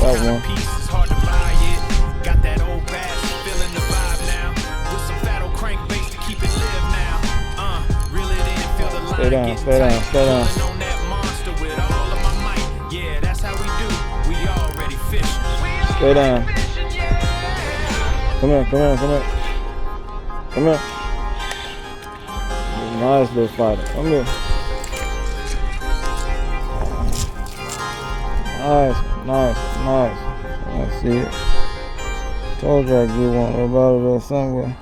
Got one. Hard to buy it. Got that old bass, feeling the vibe now. With some fat old crankbait to keep it live now. Reel it in, feel the line. Stay down, stay down, stay down. On that monster with all of my might. Yeah, that's how we do. We already fishing. Stay down. Come here, come here, come here. Come here. Nice little fighter. Come here. Nice, nice, nice. I see it. Told you I'd get one about it or somewhere.